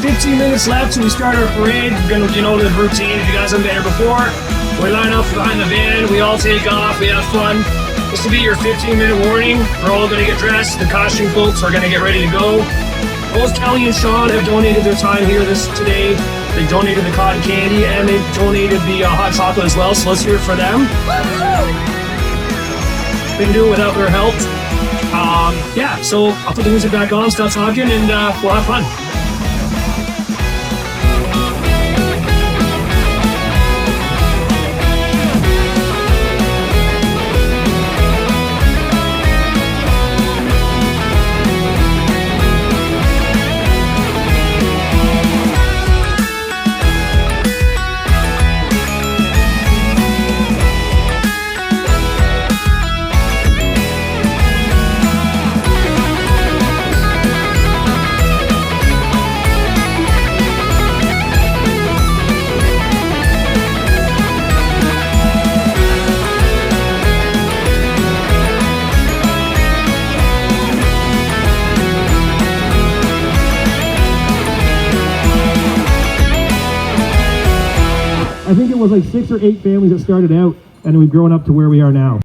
15 minutes left till we start our parade. We're gonna, you know, the routine. If you guys haven't been here before, we line up behind the van. We all take off. We have fun. This will be your 15-minute warning. We're all gonna get dressed. The costume folks are gonna get ready to go. Both Kelly and Sean have donated their time here today. They donated the cotton candy and they donated the hot chocolate as well. So let's hear it for them. Couldn't do it without their help. Yeah, so I'll put the music back on, stop talking, and we'll have fun. I think it was like 6 or 8 families that started out, and we've grown up to where we are now.